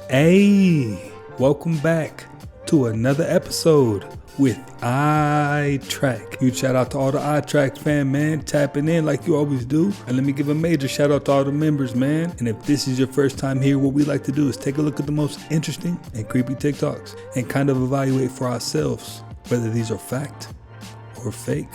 Hey, welcome back to another episode with iTrack. Huge shout out to all the iTrack fan, man, tapping in like you always do. And let me give a major shout out to all the members, man. And if this is your first time here, what we like to do is take a look at the most interesting and creepy TikToks and kind of evaluate for ourselves whether these are fact or fake.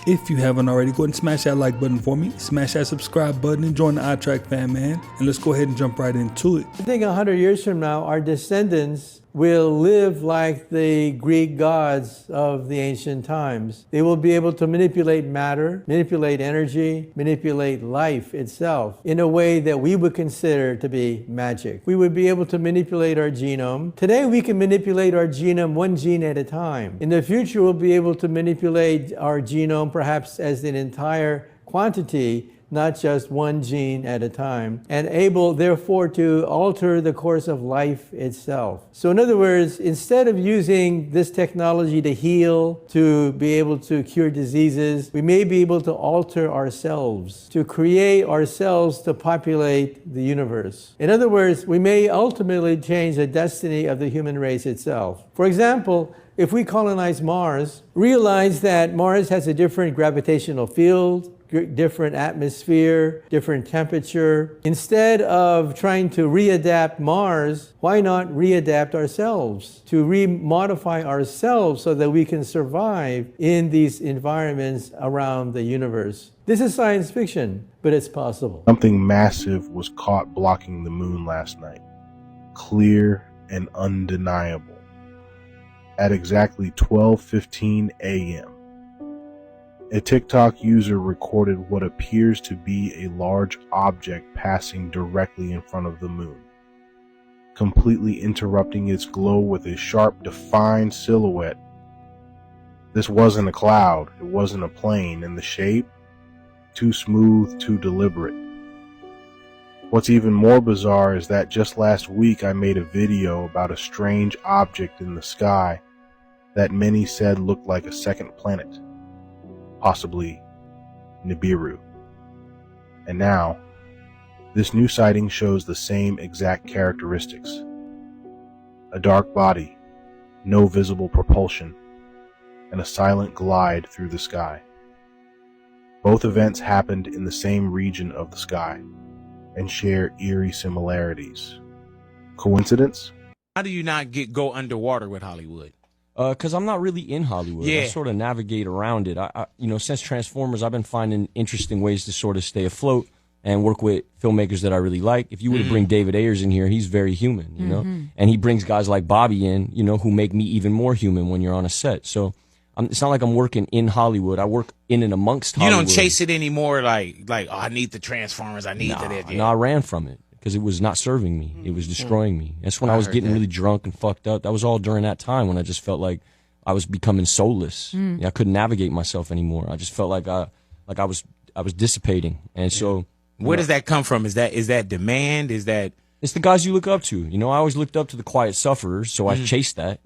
If you haven't already, go ahead and smash that like button for me, smash that subscribe button, and join the iTrack fan, man. And let's go ahead and jump right into it. I think 100 years from now, our descendants will live like the Greek gods of the ancient times. They will be able to manipulate matter, manipulate energy, manipulate life itself in a way that we would consider to be magic. We would be able to manipulate our genome. Today, we can manipulate our genome one gene at a time. In the future, we'll be able to manipulate our genome perhaps as an entire quantity, not just one gene at a time, and able, therefore, to alter the course of life itself. So in other words, instead of using this technology to heal, to be able to cure diseases, we may be able to alter ourselves, to create ourselves to populate the universe. In other words, we may ultimately change the destiny of the human race itself. For example, if we colonize Mars, realize that Mars has a different gravitational field, different atmosphere, different temperature. Instead of trying to readapt Mars, why not readapt ourselves? To remodify ourselves so that we can survive in these environments around the universe. This is science fiction, but it's possible. Something massive was caught blocking the moon last night. Clear and undeniable. At exactly 12:15 a.m. A TikTok user recorded what appears to be a large object passing directly in front of the moon, completely interrupting its glow with a sharp, defined silhouette. This wasn't a cloud, it wasn't a plane, and the shape, too smooth, too deliberate. What's even more bizarre is that just last week I made a video about a strange object in the sky that many said looked like a second planet. Possibly Nibiru. And now, this new sighting shows the same exact characteristics. A dark body, no visible propulsion, and a silent glide through the sky. Both events happened in the same region of the sky and share eerie similarities. Coincidence? How do you not go underwater with Hollywood? Because I'm not really in Hollywood. Yeah. I sort of navigate around it. Since Transformers, I've been finding interesting ways to sort of stay afloat and work with filmmakers that I really like. If you were to bring David Ayers in here, he's very human, you know? And he brings guys like Bobby in, who make me even more human when you're on a set. So it's not like I'm working in Hollywood. I work in and amongst Hollywood. You don't chase it anymore like oh, I need the Transformers, I need that. No, I ran from it because it was not serving me. It was destroying me. That's when I was getting really drunk and fucked up. That was all during that time when I just felt like I was becoming soulless. I couldn't navigate myself anymore. I just felt like I was dissipating. And so where does that come from? Is that demand? Is that it's the guys you look up to. I always looked up to the quiet sufferers, so I chased that,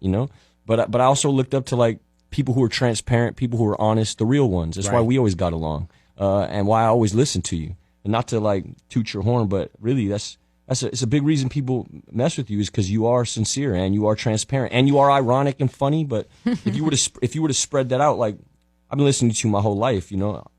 But I also looked up to like people who are transparent, people who are honest, the real ones. That's why we always got along. And why I always listened to you. And not to like toot your horn, but really it's a big reason people mess with you is because you are sincere and you are transparent and you are ironic and funny. But if you were to spread that out, like I've been listening to you my whole life,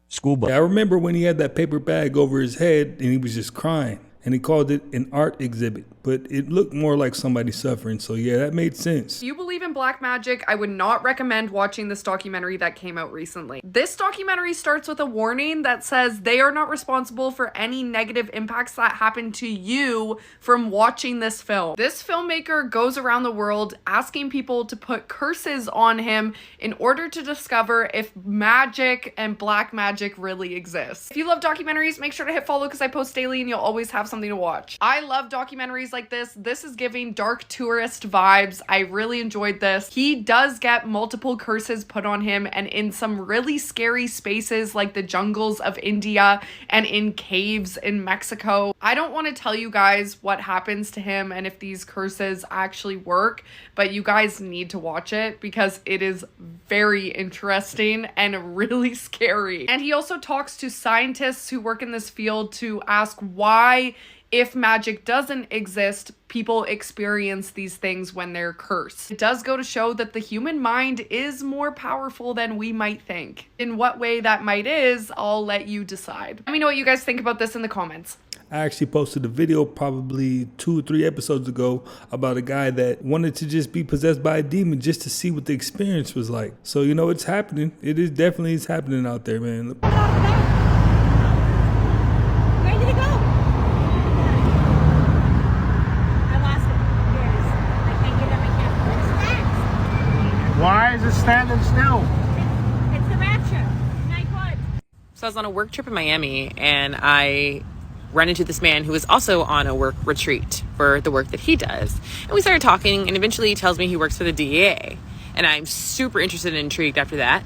school bus. Yeah, I remember when he had that paper bag over his head and he was just crying. And he called it an art exhibit, but it looked more like somebody suffering. So yeah, that made sense. If you believe in black magic, I would not recommend watching this documentary that came out recently. This documentary starts with a warning that says they are not responsible for any negative impacts that happen to you from watching this film. This filmmaker goes around the world asking people to put curses on him in order to discover if magic and black magic really exists. If you love documentaries, make sure to hit follow because I post daily and you'll always have something to watch. I love documentaries like this. This is giving dark tourist vibes. I really enjoyed this. He does get multiple curses put on him and in some really scary spaces like the jungles of India and in caves in Mexico. I don't want to tell you guys what happens to him and if these curses actually work, but you guys need to watch it because it is very interesting and really scary. And he also talks to scientists who work in this field to ask why if magic doesn't exist, people experience these things when they're cursed. It does go to show that the human mind is more powerful than we might think. In what way that might is, I'll let you decide. Let me know what you guys think about this in the comments. I actually posted a video probably 2 or 3 episodes ago about a guy that wanted to just be possessed by a demon just to see what the experience was like. So, you know, it's happening. It is definitely happening out there, man. Where did it go? I lost it. There it is. I can't get it on my camera. Why is it standing still? It's the rapture. Night one. So I was on a work trip in Miami, and I run into this man who is also on a work retreat for the work that he does. And we started talking, and eventually he tells me he works for the DEA. And I'm super interested and intrigued after that.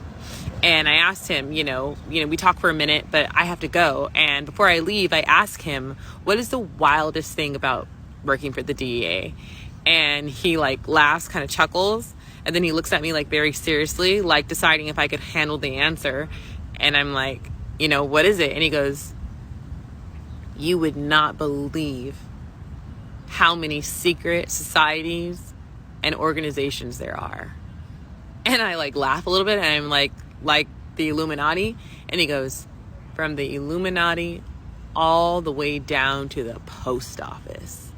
And I asked him, you know, we talk for a minute, but I have to go. And before I leave, I ask him, what is the wildest thing about working for the DEA? And he like laughs, kind of chuckles. And then he looks at me like very seriously, like deciding if I could handle the answer. And I'm like, you know, what is it? And he goes, you would not believe how many secret societies and organizations there are. And I like laugh a little bit, and I'm like the Illuminati. And he goes, from the Illuminati all the way down to the post office.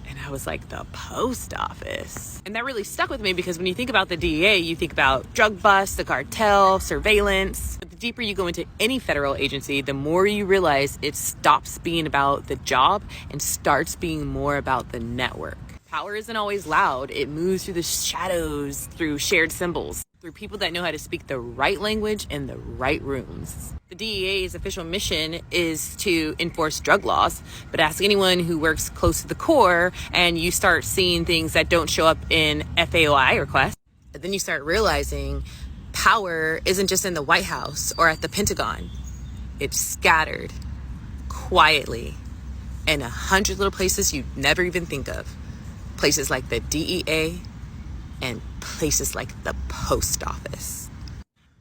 And I was like, the post office? And that really stuck with me, because when you think about the DEA, you think about drug busts, the cartel, surveillance. But the deeper you go into any federal agency, the more you realize it stops being about the job and starts being more about the network. Power isn't always loud. It moves through the shadows, through shared symbols, through people that know how to speak the right language in the right rooms. The DEA's official mission is to enforce drug laws, but ask anyone who works close to the core and you start seeing things that don't show up in FAOI requests. But then you start realizing power isn't just in the White House or at the Pentagon. It's scattered quietly in 100 little places you'd never even think of. Places like the DEA and places like the post office.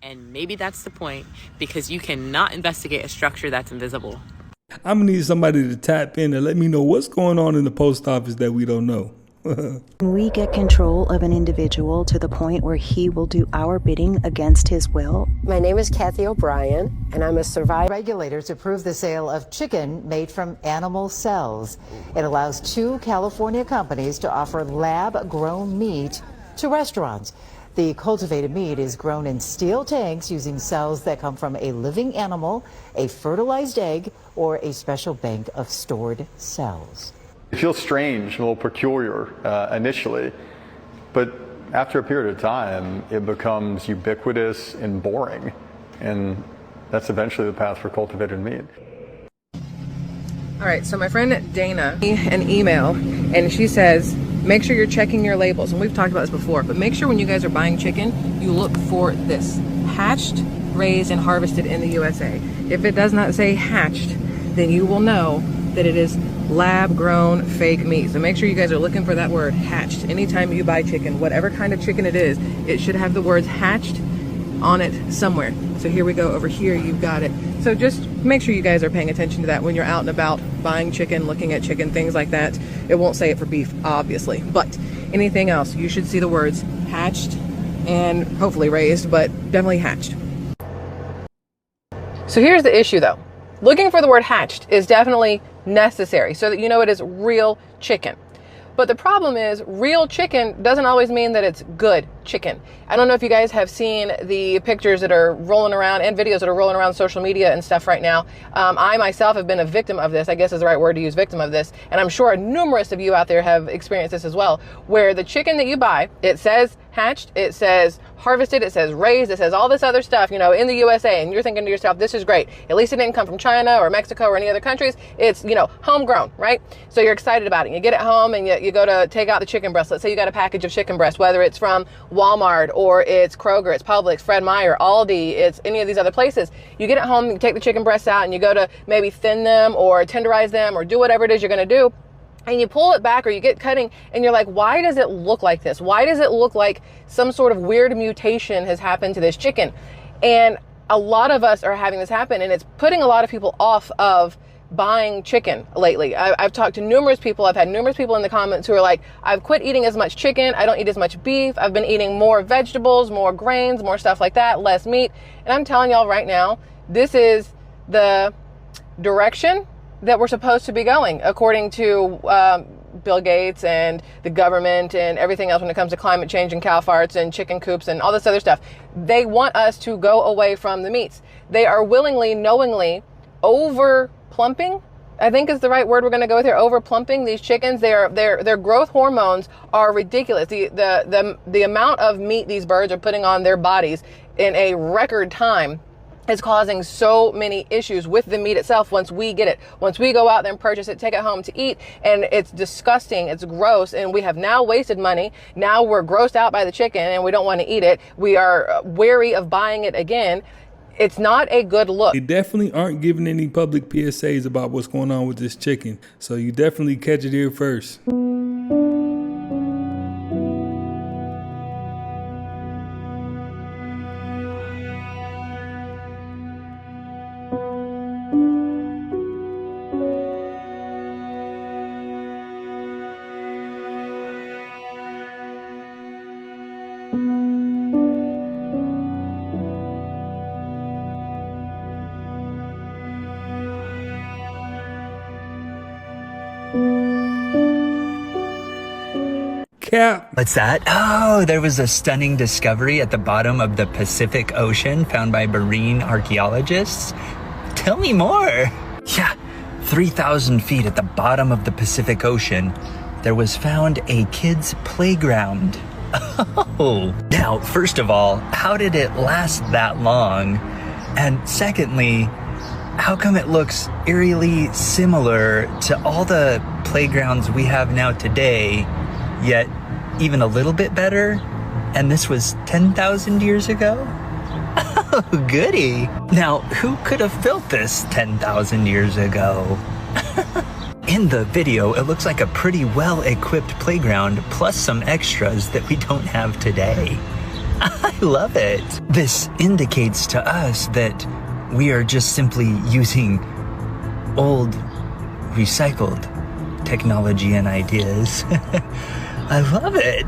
And maybe that's the point, because you cannot investigate a structure that's invisible. I'm gonna need somebody to tap in and let me know what's going on in the post office that we don't know. We get control of an individual to the point where he will do our bidding against his will. My name is Kathy O'Brien, and I'm a survivor. Regulators approve the sale of chicken made from animal cells. It allows 2 California companies to offer lab-grown meat to restaurants. The cultivated meat is grown in steel tanks using cells that come from a living animal, a fertilized egg, or a special bank of stored cells. It feels strange, a little peculiar initially, but after a period of time, it becomes ubiquitous and boring, and that's eventually the path for cultivated meat. All right, so my friend Dana, an email, and she says, make sure you're checking your labels. And we've talked about this before, but make sure when you guys are buying chicken, you look for this: hatched, raised, and harvested in the USA. If it does not say hatched, then you will know that it is lab-grown fake meat. So make sure you guys are looking for that word hatched. Anytime you buy chicken, whatever kind of chicken it is, it should have the words hatched on it somewhere. So here we go, over here you've got it. So just make sure you guys are paying attention to that when you're out and about buying chicken, looking at chicken, things like that. It won't say it for beef, obviously, but anything else, you should see the words hatched and hopefully raised, but definitely hatched. So here's the issue though. Looking for the word hatched is definitely necessary so that you know it is real chicken. But the problem is, real chicken doesn't always mean that it's good chicken. I don't know if you guys have seen the pictures that are rolling around and videos that are rolling around social media and stuff right now. I myself have been a victim of this, I guess is the right word to use, victim of this. And I'm sure numerous of you out there have experienced this as well, where the chicken that you buy, it says hatched, it says harvested, it says raised, it says all this other stuff, you know, in the USA. And you're thinking to yourself, this is great. At least it didn't come from China or Mexico or any other countries. It's, you know, homegrown, right? So you're excited about it. You get it home and you go to take out the chicken breast. Let's say you got a package of chicken breast, whether it's from Walmart or it's Kroger, it's Publix, Fred Meyer, Aldi, it's any of these other places. You get it home, you take the chicken breasts out and you go to maybe thin them or tenderize them or do whatever it is you're going to do. And you pull it back or you get cutting and you're like, why does it look like this? Why does it look like some sort of weird mutation has happened to this chicken? And a lot of us are having this happen, and it's putting a lot of people off of buying chicken lately. I've talked to numerous people. I've had numerous people in the comments who are like, I've quit eating as much chicken. I don't eat as much beef. I've been eating more vegetables, more grains, more stuff like that, less meat. And I'm telling y'all right now, this is the direction that we're supposed to be going, according to Bill Gates and the government and everything else when it comes to climate change and cow farts and chicken coops and all this other stuff. They want us to go away from the meats. They are willingly, knowingly over plumping, I think is the right word we're going to go with here, over plumping these chickens. Their growth hormones are ridiculous. The amount of meat these birds are putting on their bodies in a record time is causing so many issues with the meat itself once we get it. Once we go out there and purchase it, take it home to eat, and it's disgusting, it's gross, and we have now wasted money. Now we're grossed out by the chicken and we don't want to eat it. We are wary of buying it again. It's not a good look. They definitely aren't giving any public PSAs about what's going on with this chicken. So you definitely catch it here first. Cap. What's that? Oh, there was a stunning discovery at the bottom of the Pacific Ocean found by marine archaeologists. Tell me more. Yeah, 3,000 feet at the bottom of the Pacific Ocean, there was found a kid's playground. Oh, now, first of all, how did it last that long? And secondly, how come it looks eerily similar to all the playgrounds we have now today, yet even a little bit better? And this was 10,000 years ago? Oh, goody. Now, who could have built this 10,000 years ago? In the video, it looks like a pretty well-equipped playground, plus some extras that we don't have today. I love it. This indicates to us that we are just simply using old, recycled technology and ideas. I love it.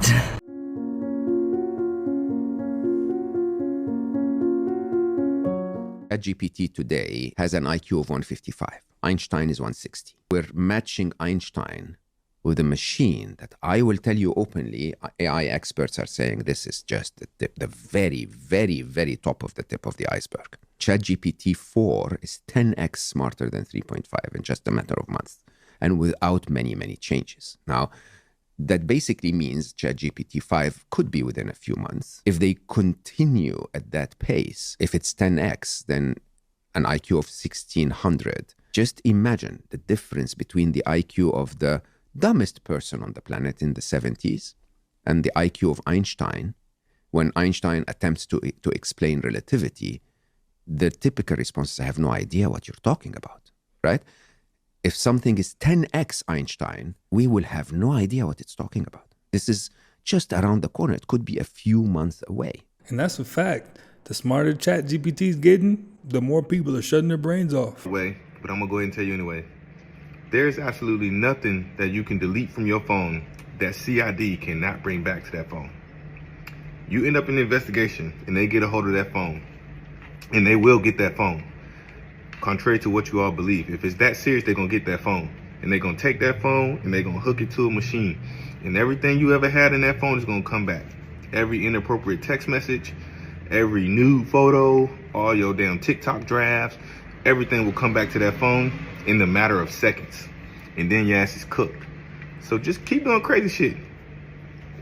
ChatGPT today has an IQ of 155. Einstein is 160. We're matching Einstein with a machine that I will tell you openly, AI experts are saying this is just the tip, the very, very, very top of the tip of the iceberg. ChatGPT 4 is 10x smarter than 3.5 in just a matter of months and without many, many changes. Now, that basically means ChatGPT 5 could be within a few months. If they continue at that pace, if it's 10x, then an IQ of 1600. Just imagine the difference between the IQ of the dumbest person on the planet in the 70s and the IQ of Einstein. When Einstein attempts to explain relativity, the typical response is, I have no idea what you're talking about, right? If something is 10x Einstein, we will have no idea what it's talking about. This is just around the corner. It could be a few months away. And that's a fact. The smarter ChatGPT is getting, the more people are shutting their brains off. But I'm going to go ahead and tell you anyway. There's absolutely nothing that you can delete from your phone that CID cannot bring back to that phone. You end up in an investigation and they get a hold of that phone, and they will get that phone. Contrary to what you all believe. If it's that serious, they're going to get that phone. And they're going to take that phone and they're going to hook it to a machine. And everything you ever had in that phone is going to come back. Every inappropriate text message, every nude photo, all your damn TikTok drafts, everything will come back to that phone in the matter of seconds. And then your ass is cooked. So just keep doing crazy shit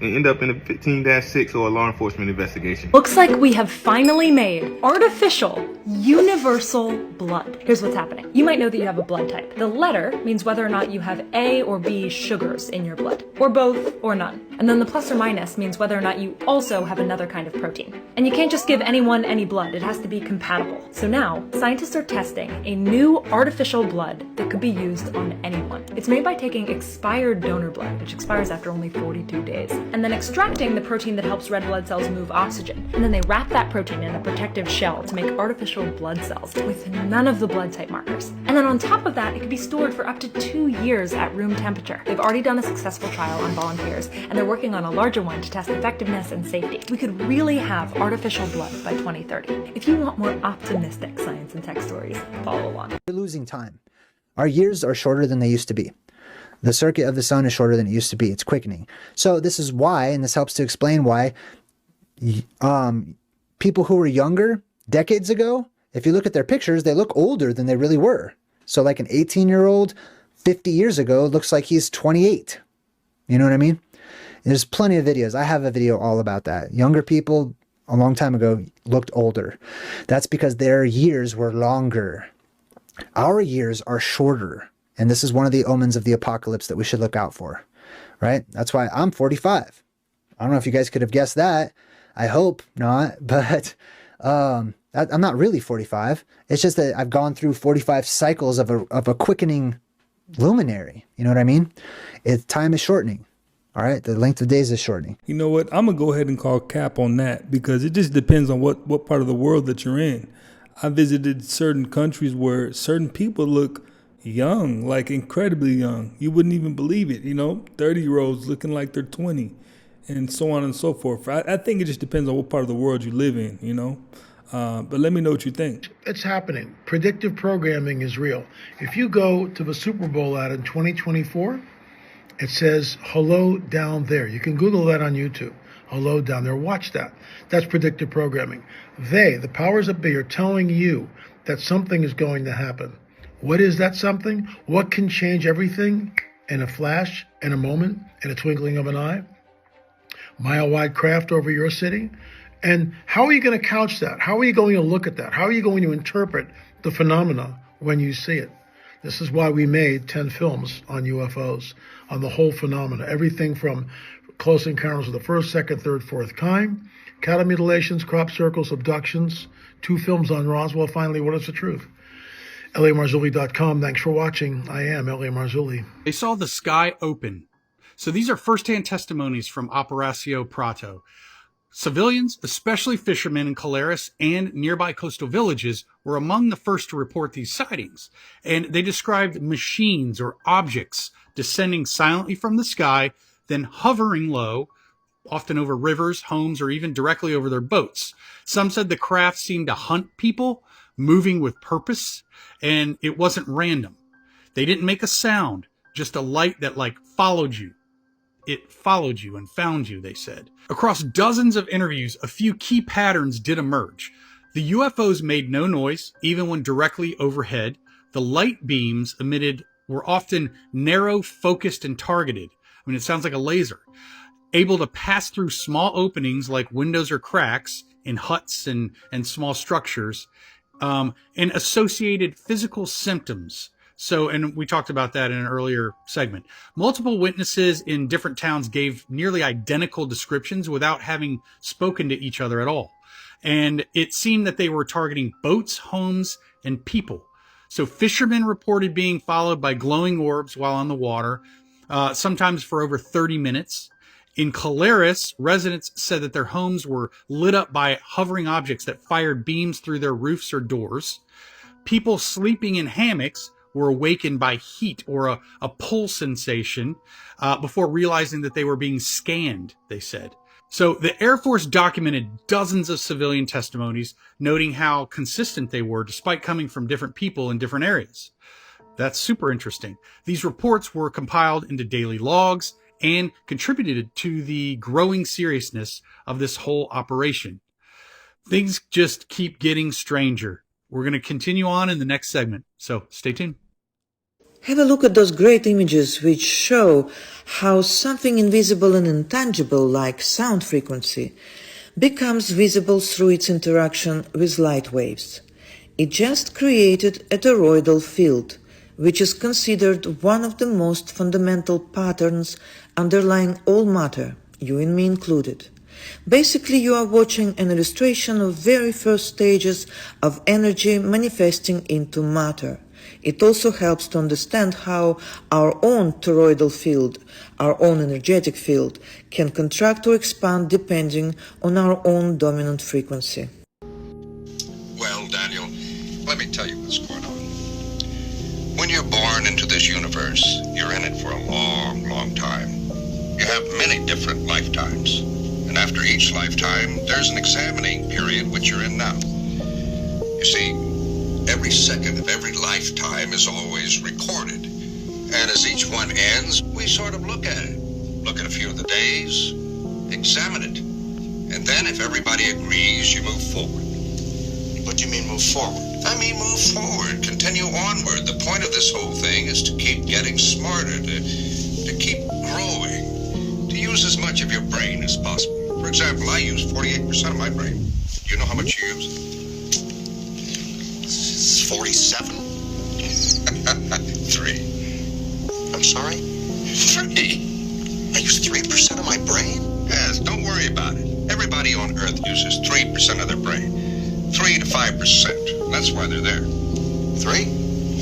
and end up in a 15-6 or a law enforcement investigation. Looks like we have finally made artificial, universal blood. Here's what's happening. You might know that you have a blood type. The letter means whether or not you have A or B sugars in your blood, or both or none. And then the plus or minus means whether or not you also have another kind of protein. And you can't just give anyone any blood. It has to be compatible. So now, scientists are testing a new artificial blood that could be used on anyone. It's made by taking expired donor blood, which expires after only 42 days. and then extracting the protein that helps red blood cells move oxygen. And then they wrap that protein in a protective shell to make artificial blood cells with none of the blood type markers. And then on top of that, it can be stored for up to 2 years at room temperature. They've already done a successful trial on volunteers, and they're working on a larger one to test effectiveness and safety. We could really have artificial blood by 2030. If you want more optimistic science and tech stories, follow along. We're losing time. Our years are shorter than they used to be. The circuit of the sun is shorter than it used to be. It's quickening. So this is why, and this helps to explain why, people who were younger decades ago, if you look at their pictures, they look older than they really were. So like an 18-year-old 50 years ago looks like he's 28. You know what I mean? There's plenty of videos. I have a video all about that. Younger people a long time ago looked older. That's because their years were longer. Our years are shorter. And this is one of the omens of the apocalypse that we should look out for, right? That's why I'm 45. I don't know if you guys could have guessed that. I hope not, but I'm not really 45. It's just that I've gone through 45 cycles of a quickening luminary. You know what I mean? Time is shortening. All right, the length of days is shortening. You know what? I'm going to go ahead and call cap on that because it just depends on what part of the world that you're in. I visited certain countries where certain people look young, like incredibly young. You wouldn't even believe it, 30-year-olds looking like they're 20 and so on and so forth. I think it just depends on what part of the world you live in, But let me know what you think. It's happening. Predictive programming is real. If you go to the Super Bowl ad in 2024, it says, hello down there. You can Google that on YouTube. Hello down there. Watch that. That's predictive programming. The powers that be, are telling you that something is going to happen. What is that something? What can change everything in a flash, in a moment, in a twinkling of an eye? Mile-wide craft over your city? And how are you going to couch that? How are you going to look at that? How are you going to interpret the phenomena when you see it? This is why we made 10 films on UFOs, on the whole phenomena. Everything from close encounters of the first, second, third, fourth kind, cattle mutilations, crop circles, abductions, 2 films on Roswell. Finally, what is the truth? LAMarzulli.com. Thanks for watching. I am L.A. Marzulli. They saw the sky open. So these are firsthand testimonies from Operacio Prato. Civilians, especially fishermen in Caleres and nearby coastal villages, were among the first to report these sightings. And they described machines or objects descending silently from the sky, then hovering low, often over rivers, homes, or even directly over their boats. Some said the craft seemed to hunt people, moving with purpose, and it wasn't random. They didn't make a sound, just a light that followed you. It followed you and found you, they said. Across dozens of interviews, a few key patterns did emerge. The UFOs made no noise, even when directly overhead. The light beams emitted were often narrow, focused, and targeted. I mean, it sounds like a laser. Able to pass through small openings like windows or cracks in huts and small structures, and associated physical symptoms. So, and we talked about that in an earlier segment. Multiple witnesses in different towns gave nearly identical descriptions without having spoken to each other at all. And it seemed that they were targeting boats, homes, and people. So fishermen reported being followed by glowing orbs while on the water, sometimes for over 30 minutes. In Caleres, residents said that their homes were lit up by hovering objects that fired beams through their roofs or doors. People sleeping in hammocks were awakened by heat or a pull sensation before realizing that they were being scanned, they said. So the Air Force documented dozens of civilian testimonies, noting how consistent they were despite coming from different people in different areas. That's super interesting. These reports were compiled into daily logs and contributed to the growing seriousness of this whole operation. Things just keep getting stranger. We're going to continue on in the next segment, so stay tuned. Have a look at those great images which show how something invisible and intangible like sound frequency becomes visible through its interaction with light waves. It just created a toroidal field, which is considered one of the most fundamental patterns underlying all matter, you and me included. Basically, you are watching an illustration of very first stages of energy manifesting into matter. It also helps to understand how our own toroidal field, our own energetic field, can contract or expand depending on our own dominant frequency. Well, Daniel, let me tell you what's going on. When you're born into this universe, you're in it for a long, long time. You have many different lifetimes. And after each lifetime, there's an examining period which you're in now. You see, every second of every lifetime is always recorded. And as each one ends, we sort of look at it. Look at a few of the days, examine it. And then if everybody agrees, you move forward. What do you mean move forward? I mean move forward, continue onward. The point of this whole thing is to keep getting smarter, to keep growing, to use as much of your brain as possible. For example, I use 48% of my brain. Do you know how much you use? 47? 3. I'm sorry? 3. I use 3% of my brain? Yes, don't worry about it. Everybody on Earth uses 3% of their brain. 3 to 5%. That's why they're there. 3?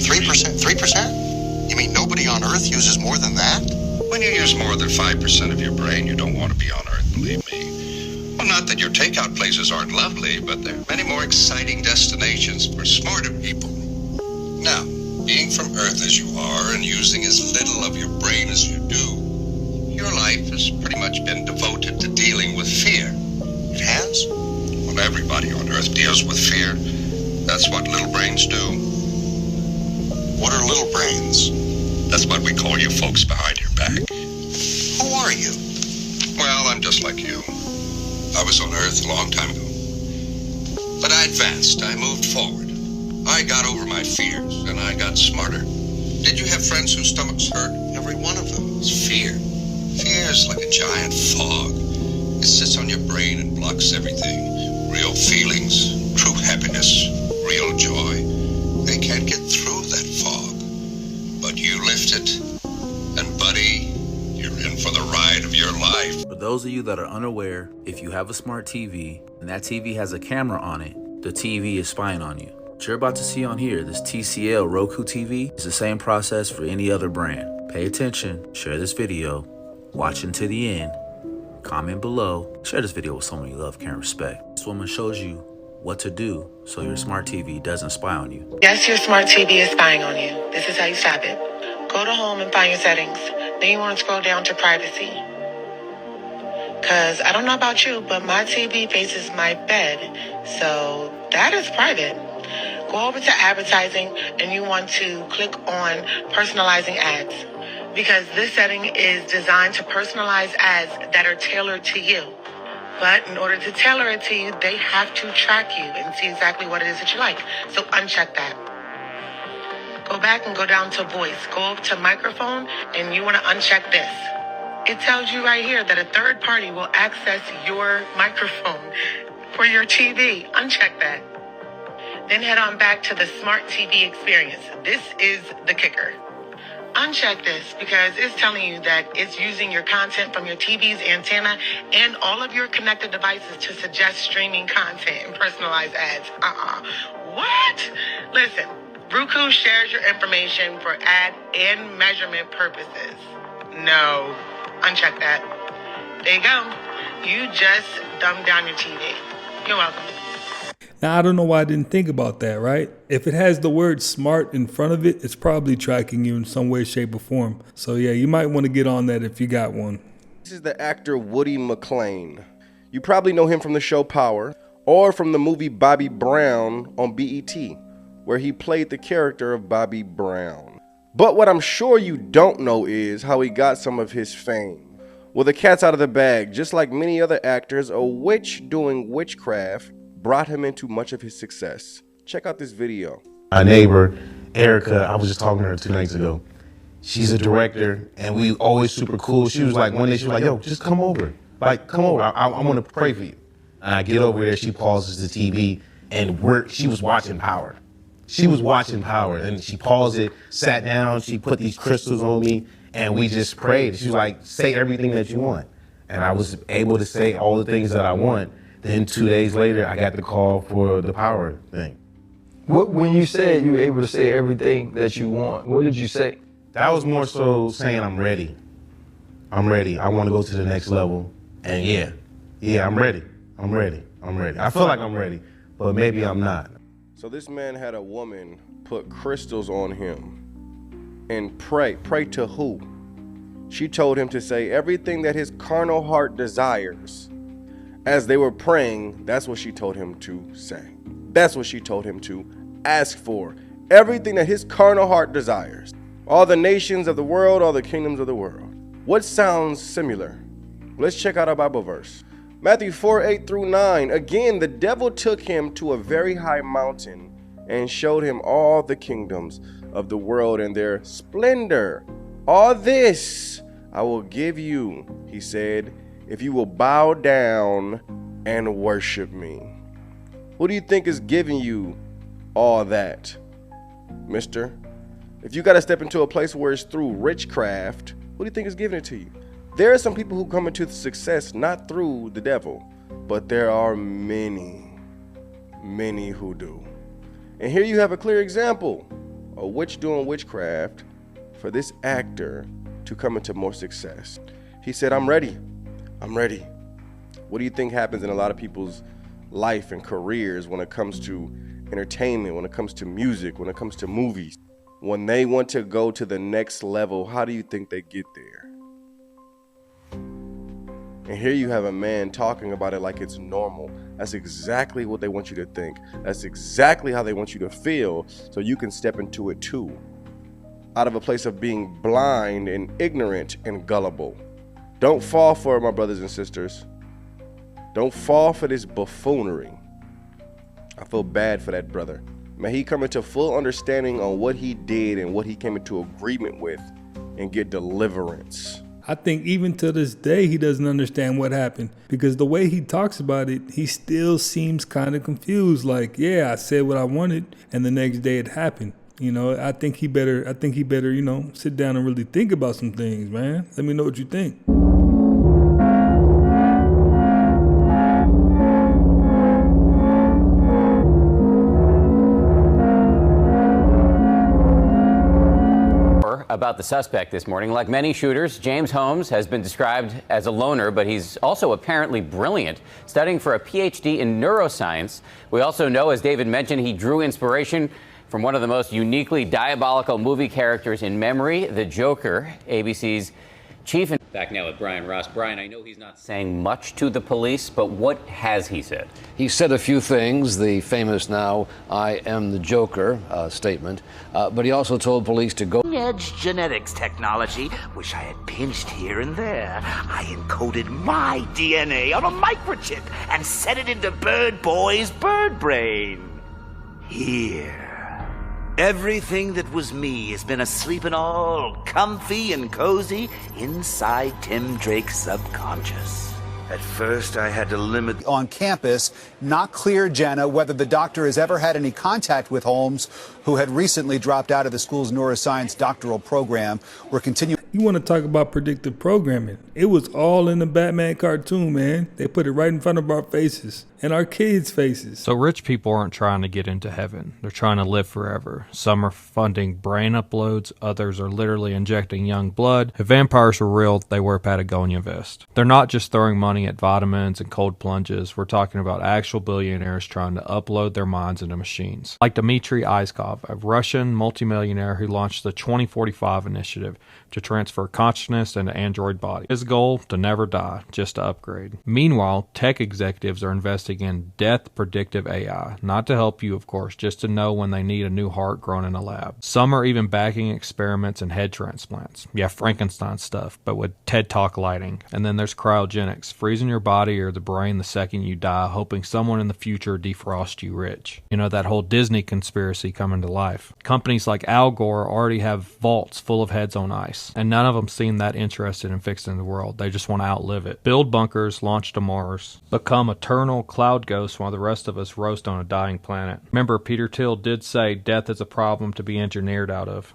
3%? 3%? You mean nobody on Earth uses more than that? When you use more than 5% of your brain, you don't want to be on Earth, believe me. Well, not that your takeout places aren't lovely, but there are many more exciting destinations for smarter people. Now, being from Earth as you are and using as little of your brain as you do, your life has pretty much been devoted to dealing with fear. It has? Well, everybody on Earth deals with fear. That's what little brains do. What are little brains? That's what we call you folks behind your back. Who are you? Well, I'm just like you. I was on Earth a long time ago. But I advanced. I moved forward. I got over my fears, and I got smarter. Did you have friends whose stomachs hurt? Every one of them is fear. Fear is like a giant fog. It sits on your brain and blocks everything. Real feelings, true happiness, real joy. They can't get through that fog. But you lift it, and buddy, you're in for the ride of your life. For those of you that are unaware, if you have a smart TV and that TV has a camera on it, the TV is spying on you. What you're about to see on here, this TCL Roku TV, is the same process for any other brand. Pay attention, share this video, watch until the end, comment below, share this video with someone you love, care, and respect. This woman shows you what to do so your smart TV doesn't spy on you. Yes, your smart TV is spying on you. This is how you stop it. Go to home and find your settings. Then you want to scroll down to privacy. Because I don't know about you, but my TV faces my bed. So that is private. Go over to advertising and you want to click on personalizing ads. Because this setting is designed to personalize ads that are tailored to you. But in order to tailor it to you, they have to track you and see exactly what it is that you like. So uncheck that. Go back and go down to voice. Go up to microphone and you want to uncheck this. It tells you right here that a third party will access your microphone for your TV. Uncheck that. Then head on back to the smart TV experience. This is the kicker. Uncheck this because it's telling you that it's using your content from your TV's antenna and all of your connected devices to suggest streaming content and personalized ads. What? Listen, Roku shares your information for ad and measurement purposes. No. Uncheck that. There you go. You just dumbed down your TV. You're welcome. Now, I don't know why I didn't think about that, right? If it has the word smart in front of it, it's probably tracking you in some way, shape, or form. So yeah, you might want to get on that if you got one. This is the actor Woody McClain. You probably know him from the show Power or from the movie Bobby Brown on BET, where he played the character of Bobby Brown. But what I'm sure you don't know is how he got some of his fame. Well, the cat's out of the bag. Just like many other actors, a witch doing witchcraft brought him into much of his success. Check out this video. My neighbor, Erica, I was just talking to her 2 nights ago. She's a director, and we always super cool. She was like, one day she was like, yo, just come over. Like, come over. I want to pray for you. And I get over there, she pauses the TV, and she was watching Power. She was watching Power, and she paused it, sat down, she put these crystals on me, and we just prayed. She was like, say everything that you want. And I was able to say all the things that I want. Then 2 days later, I got the call for the Power thing. When you said you were able to say everything that you want, what did you say? That was more so saying I'm ready. I'm ready. I want to go to the next level. And yeah, I'm ready. I'm ready. I'm ready. I feel like I'm ready, but maybe I'm not. So this man had a woman put crystals on him and pray. Pray to who? She told him to say everything that his carnal heart desires. As they were praying, that's what she told him to say. That's what she told him to ask for. Everything that his carnal heart desires. All the nations of the world, all the kingdoms of the world. What sounds similar? Let's check out our Bible verse. Matthew 4:8-9. Again, the devil took him to a very high mountain and showed him all the kingdoms of the world and their splendor. All this I will give you, he said, if you will bow down and worship me. Who do you think is giving you all that, mister? If you got to step into a place where it's through witchcraft, who do you think is giving it to you? There are some people who come into success not through the devil, but there are many, many who do. And here you have a clear example, a witch doing witchcraft for this actor to come into more success. He said, I'm ready. I'm ready. What do you think happens in a lot of people's life and careers when it comes to entertainment, when it comes to music, when it comes to movies? When they want to go to the next level, how do you think they get there? And here you have a man talking about it like it's normal. That's exactly what they want you to think. That's exactly how they want you to feel, so you can step into it too. Out of a place of being blind and ignorant and gullible. Don't fall for it, my brothers and sisters. Don't fall for this buffoonery. I feel bad for that brother. May he come into full understanding on what he did and what he came into agreement with and get deliverance. I think even to this day, he doesn't understand what happened, because the way he talks about it, he still seems kind of confused. Like, yeah, I said what I wanted, and the next day it happened. You know, I think he better, you know, sit down and really think about some things, man. Let me know what you think. About the suspect this morning. Like many shooters, James Holmes has been described as a loner, but he's also apparently brilliant, studying for a PhD in neuroscience. We also know, as David mentioned, he drew inspiration from one of the most uniquely diabolical movie characters in memory, the Joker, ABC's chief. Back now with Brian Ross. Brian, I know he's not saying much to the police, but what has he said? He said a few things, the famous now, I am the Joker statement, but he also told police to go. Edge genetics technology, wish I had pinched here and there. I encoded my DNA on a microchip and set it into Bird Boy's bird brain. Here. Everything that was me has been asleep and all comfy and cozy inside Tim Drake's subconscious. At first, I had to limit. On campus, not clear, Jenna, whether the doctor has ever had any contact with Holmes, who had recently dropped out of the school's neuroscience doctoral program. We're continuing. You want to talk about predictive programming? It was all in the Batman cartoon, man. They put it right in front of our faces and our kids' faces. So rich people aren't trying to get into heaven. They're trying to live forever. Some are funding brain uploads. Others are literally injecting young blood. If vampires were real, they wear Patagonia vests. They're not just throwing money at vitamins and cold plunges. We're talking about actual billionaires trying to upload their minds into machines. Like Dmitry Iskov, a Russian multimillionaire who launched the 2045 initiative to transfer consciousness into android bodies. His goal, to never die, just to upgrade. Meanwhile, tech executives are investing in death predictive AI, not to help you, of course, just to know when they need a new heart grown in a lab. Some are even backing experiments in head transplants. Yeah, Frankenstein stuff, but with TED Talk lighting. And then there's cryogenics, freezing your body or the brain the second you die, hoping someone in the future defrosts you rich. You know, that whole Disney conspiracy coming to life. Companies like Al Gore already have vaults full of heads on ice, and none of them seem that interested in fixing the world. They just want to outlive it. Build bunkers, launch to Mars, become eternal cloud ghosts while the rest of us roast on a dying planet. Remember, Peter Thiel did say death is a problem to be engineered out of.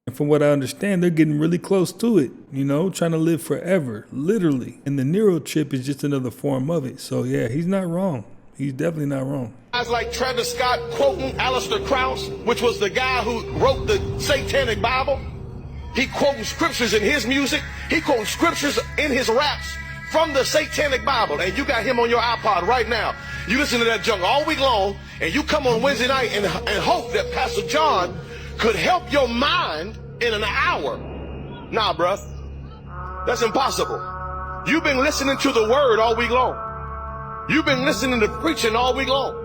And from what I understand, they're getting really close to it, you know, trying to live forever, literally. And the neurochip is just another form of it. So yeah, he's not wrong. He's definitely not wrong. guys like Travis Scott quoting Aleister Krauss, which was the guy who wrote the Satanic Bible. He quoting scriptures in his music. He quoting scriptures in his raps from the Satanic Bible. And you got him on your iPod right now. You listen to that junk all week long, and you come on Wednesday night and hope that Pastor John could help your mind in an hour. Nah, bruh. That's impossible. You've been listening to the word all week long. You've been listening to preaching all week long.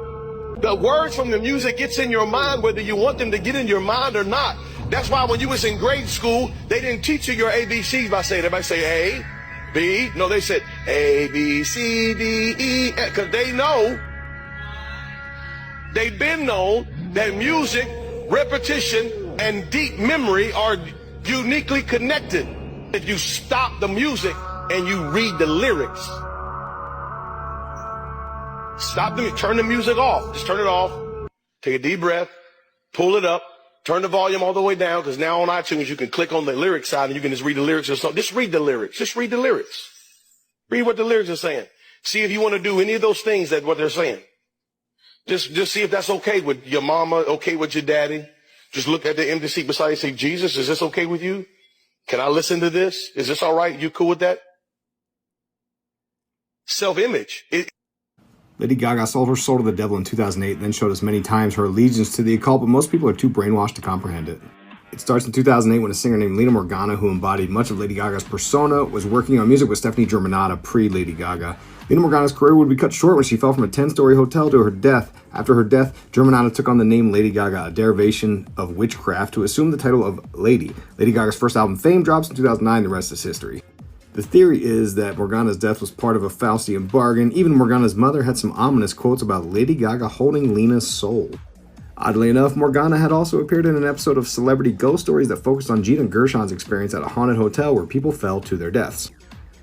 The words from the music gets in your mind whether you want them to get in your mind or not. That's why when you was in grade school, they didn't teach you your ABCs by saying, everybody say A, B. No, they said A, B, C, D, E, F, because they know, they've been known that music, repetition, and deep memory are uniquely connected. If you stop the music and you read the lyrics, stop them, turn the music off. Just turn it off. Take a deep breath, pull it up, turn the volume all the way down, because now on iTunes you can click on the lyric side and you can just read the lyrics or something. Just read the lyrics. Just read the lyrics. Read what the lyrics are saying. See if you want to do any of those things that what they're saying. Just see if that's okay with your mama, okay with your daddy. Just look at the empty seat beside you and say, Jesus, is this okay with you? Can I listen to this? Is this all right? You cool with that? Self-image. Lady Gaga sold her soul to the devil in 2008, then showed us many times her allegiance to the occult, but most people are too brainwashed to comprehend it. It starts in 2008 when a singer named Lena Morgana, who embodied much of Lady Gaga's persona, was working on music with Stephanie Germanotta pre-Lady Gaga. Lena Morgana's career would be cut short when she fell from a 10-story hotel to her death. After her death, Germanotta took on the name Lady Gaga, a derivation of witchcraft, to assume the title of Lady. Lady Gaga's first album, Fame, drops in 2009, the rest is history. The theory is that Morgana's death was part of a Faustian bargain. Even Morgana's mother had some ominous quotes about Lady Gaga holding Lena's soul. Oddly enough, Morgana had also appeared in an episode of Celebrity Ghost Stories that focused on Gina Gershon's experience at a haunted hotel where people fell to their deaths.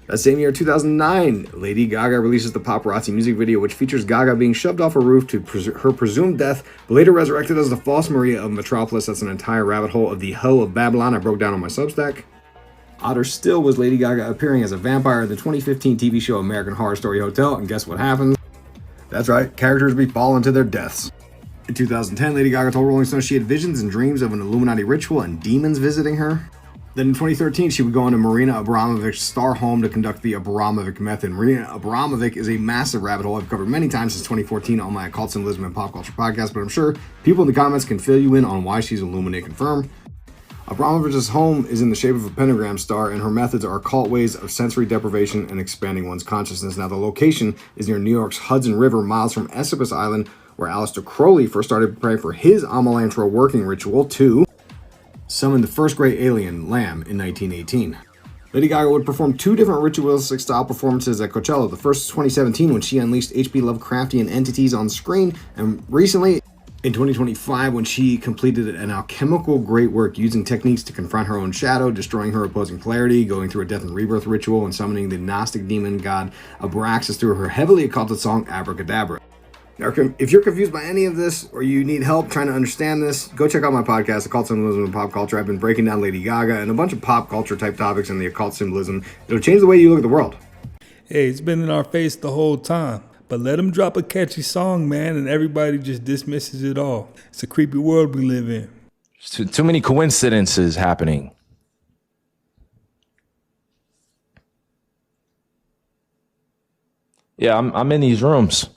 That same year, 2009, Lady Gaga releases the Paparazzi music video, which features Gaga being shoved off a roof to her presumed death, but later resurrected as the false Maria of Metropolis. That's an entire rabbit hole of the Hoe of Babylon I broke down on my Substack. Odder still was Lady Gaga appearing as a vampire in the 2015 TV show American Horror Story Hotel, and guess what happens? That's right, characters be falling to their deaths. In 2010, Lady Gaga told Rolling Stone she had visions and dreams of an Illuminati ritual and demons visiting her. Then in 2013, she would go into Marina Abramovich's star home to conduct the Abramovic method. Marina Abramovic is a massive rabbit hole I've covered many times since 2014 on my Occult Symbolism and Pop Culture podcast, but I'm sure people in the comments can fill you in on why she's Illuminati confirmed. Abramovich's home is in the shape of a pentagram star, and her methods are occult ways of sensory deprivation and expanding one's consciousness. Now, the location is near New York's Hudson River, miles from Esopus Island, where Aleister Crowley first started preparing for his Amalantro working ritual to summon the first great alien, Lamb, in 1918. Lady Gaga would perform two different ritualistic-style performances at Coachella. The first was 2017, when she unleashed H.P. Lovecraftian entities on screen, and recently, in 2025, when she completed an alchemical great work using techniques to confront her own shadow, destroying her opposing polarity, going through a death and rebirth ritual, and summoning the Gnostic demon god Abraxas through her heavily occulted song Abracadabra. Now, if you're confused by any of this, or you need help trying to understand this, go check out my podcast, Occult Symbolism and Pop Culture. I've been breaking down Lady Gaga and a bunch of pop culture type topics in the occult symbolism. It'll change the way you look at the world. Hey, it's been in our face the whole time. But let them drop a catchy song, man, and everybody just dismisses it all. It's a creepy world we live in. Too many coincidences happening. Yeah, I'm in these rooms.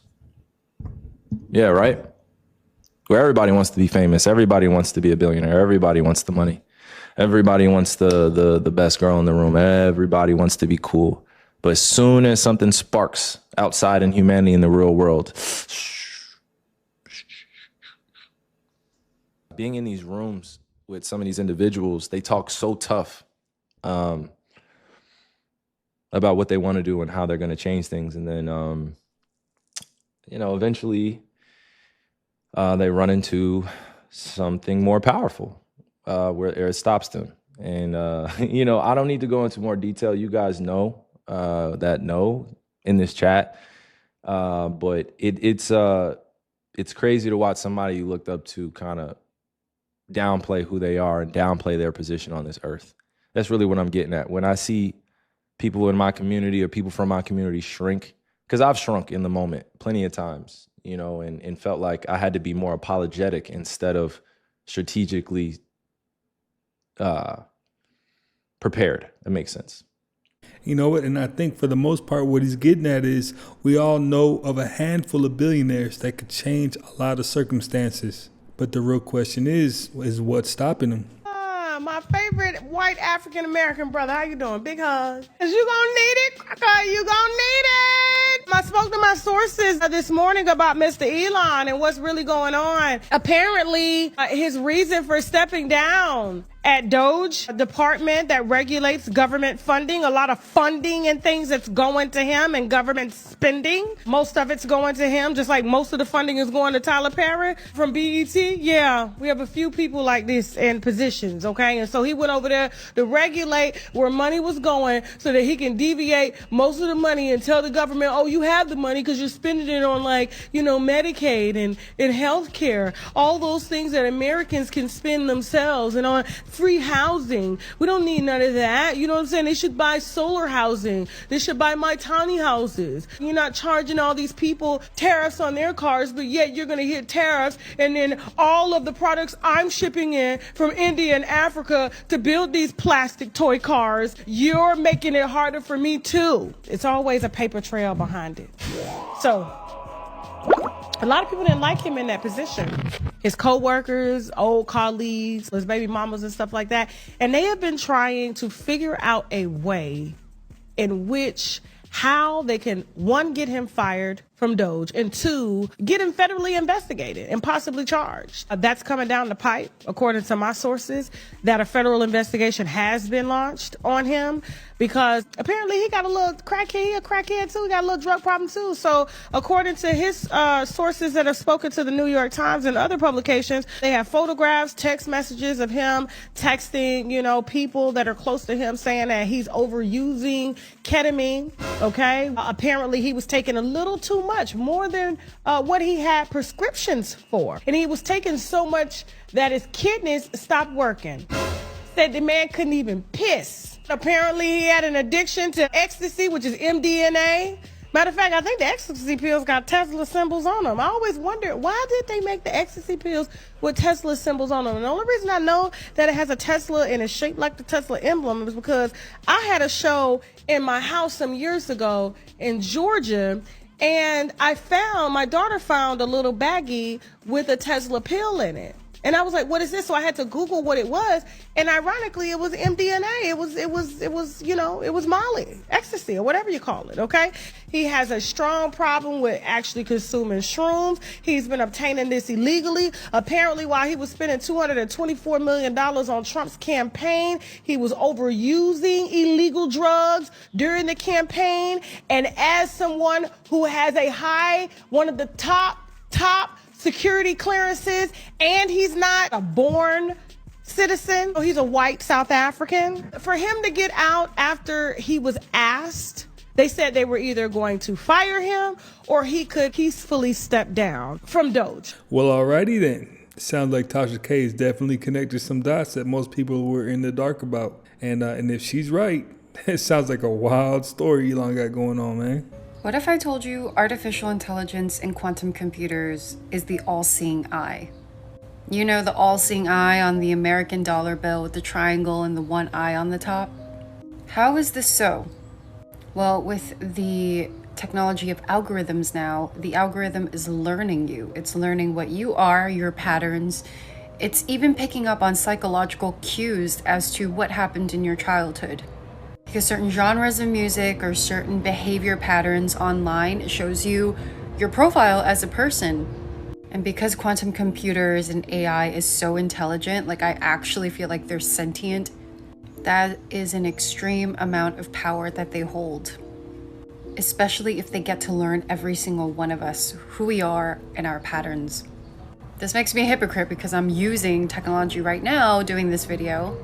Yeah, right? Where everybody wants to be famous. Everybody wants to be a billionaire. Everybody wants the money. Everybody wants the best girl in the room. Everybody wants to be cool. But as soon as something sparks outside in humanity in the real world, being in these rooms with some of these individuals, they talk so tough about what they want to do and how they're going to change things. And then, eventually they run into something more powerful where it stops them. And, I don't need to go into more detail. You guys know. That know in this chat, but it's crazy to watch somebody you looked up to kind of downplay who they are and downplay their position on this earth. That's really what I'm getting at. When I see people in my community or people from my community shrink, because I've shrunk in the moment plenty of times, you know, and felt like I had to be more apologetic instead of strategically prepared. That makes sense. You know what? And I think for the most part, what he's getting at is we all know of a handful of billionaires that could change a lot of circumstances. But the real question is what's stopping them? My favorite white African-American brother. How you doing? Big hug. Cause you gonna need it. Okay, you gonna need it. I spoke to my sources this morning about Mr. Elon and what's really going on. Apparently, his reason for stepping down at Doge, a department that regulates government funding, a lot of funding and things that's going to him and government spending. Most of it's going to him, just like most of the funding is going to Tyler Perry from BET. Yeah, we have a few people like this in positions, okay? And so he went over there to regulate where money was going so that he can deviate most of the money and tell the government, oh, you have the money because you're spending it on, like, you know, Medicaid and health care, all those things that Americans can spend themselves, and on free housing. We don't need none of that. You know what I'm saying? They should buy solar housing. They should buy my tiny houses. You're not charging all these people tariffs on their cars, but yet you're going to hit tariffs, and then all of the products I'm shipping in from India and Africa to build these plastic toy cars, you're making it harder for me too. It's always a paper trail behind it. So a lot of people didn't like him in that position. His co-workers, old colleagues, his baby mamas and stuff like that. And they have been trying to figure out a way in which how they can, one, get him fired from Doge, and two, get him federally investigated and possibly charged. That's coming down the pipe, according to my sources, that a federal investigation has been launched on him because apparently he got a little crackhead, he a crackhead too, he got a little drug problem too. So according to his sources that have spoken to the New York Times and other publications, they have photographs, text messages of him texting, you know, people that are close to him saying that he's overusing ketamine, okay? Apparently he was taking a little too much, more than what he had prescriptions for. And he was taking so much that his kidneys stopped working. Said the man couldn't even piss. Apparently he had an addiction to ecstasy, which is MDMA. Matter of fact, I think the ecstasy pills got Tesla symbols on them. I always wondered, why did they make the ecstasy pills with Tesla symbols on them? And the only reason I know that it has a Tesla and it's shaped like the Tesla emblem is because I had a show in my house some years ago in Georgia, and my daughter found a little baggie with a Tesla pill in it. And I was like, what is this? So I had to Google what it was. And ironically, it was MDMA. It was, you know, it was Molly, ecstasy, or whatever you call it, okay? He has a strong problem with actually consuming shrooms. He's been obtaining this illegally. Apparently, while he was spending $224 million on Trump's campaign, he was overusing illegal drugs during the campaign. And as someone who has one of the top security clearances, and he's not a born citizen, he's a white South African. For him to get out after he was asked, they said they were either going to fire him or he could peacefully step down from Doge. Well, alrighty then. Sounds like Tasha K has definitely connected some dots that most people were in the dark about. And if she's right, it sounds like a wild story Elon got going on, man. What if I told you artificial intelligence and quantum computers is the all-seeing eye? You know, the all-seeing eye on the American dollar bill with the triangle and the one eye on the top? How is this so? Well, with the technology of algorithms now, the algorithm is learning you. It's learning what you are, your patterns. It's even picking up on psychological cues as to what happened in your childhood. Because certain genres of music or certain behavior patterns online shows you your profile as a person. And because quantum computers and AI is so intelligent, like I actually feel like they're sentient, that is an extreme amount of power that they hold. Especially if they get to learn every single one of us, who we are and our patterns. This makes me a hypocrite because I'm using technology right now doing this video.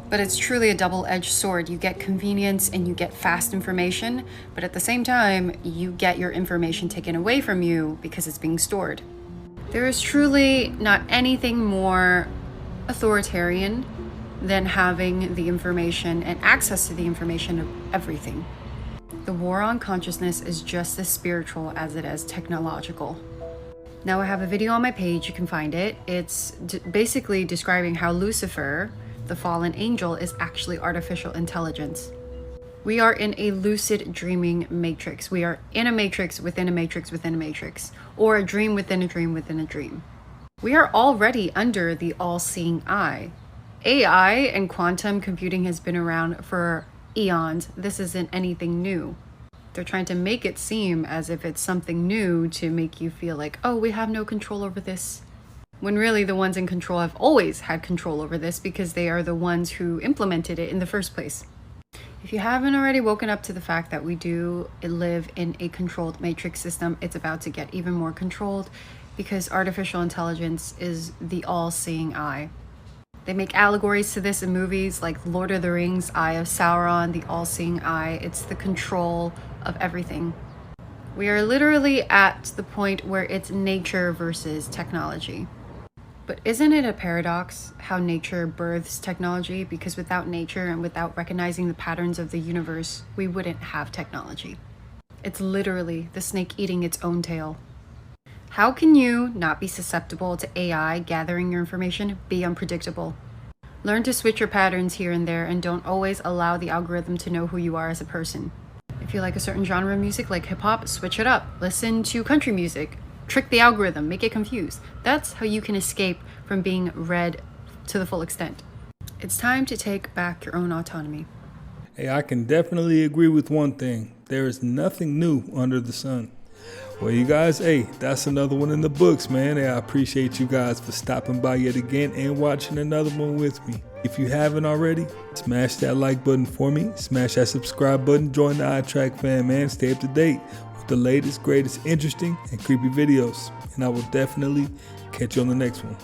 But it's truly a double-edged sword. You get convenience and you get fast information, but at the same time, you get your information taken away from you because it's being stored. There is truly not anything more authoritarian than having the information and access to the information of everything. The war on consciousness is just as spiritual as it is technological. Now I have a video on my page, you can find it. It's basically describing how Lucifer, the fallen angel, is actually artificial intelligence. We are in a lucid dreaming matrix. We are in a matrix within a matrix within a matrix, or a dream within a dream within a dream. We are already under the all-seeing eye. AI and quantum computing has been around for eons. This isn't anything new. They're trying to make it seem as if it's something new to make you feel like, oh, we have no control over this. When really the ones in control have always had control over this because they are the ones who implemented it in the first place. If you haven't already woken up to the fact that we do live in a controlled matrix system, it's about to get even more controlled because artificial intelligence is the all-seeing eye. They make allegories to this in movies like Lord of the Rings, Eye of Sauron, the all-seeing eye. It's the control of everything. We are literally at the point where it's nature versus technology. But isn't it a paradox how nature births technology? Because without nature and without recognizing the patterns of the universe, we wouldn't have technology. It's literally the snake eating its own tail. How can you not be susceptible to AI gathering your information? Be unpredictable. Learn to switch your patterns here and there and don't always allow the algorithm to know who you are as a person. If you like a certain genre of music like hip hop, switch it up. Listen to country music. Trick the algorithm, make it confused. That's how you can escape from being read to the full extent. It's time to take back your own autonomy. Hey, I can definitely agree with one thing. There is nothing new under the sun. Well, you guys, hey, that's another one in the books, man. Hey, I appreciate you guys for stopping by yet again and watching another one with me. If you haven't already, smash that like button for me. Smash that subscribe button. Join the iTrack fam, man. Stay up to date with the latest, greatest, interesting, and creepy videos. And I will definitely catch you on the next one.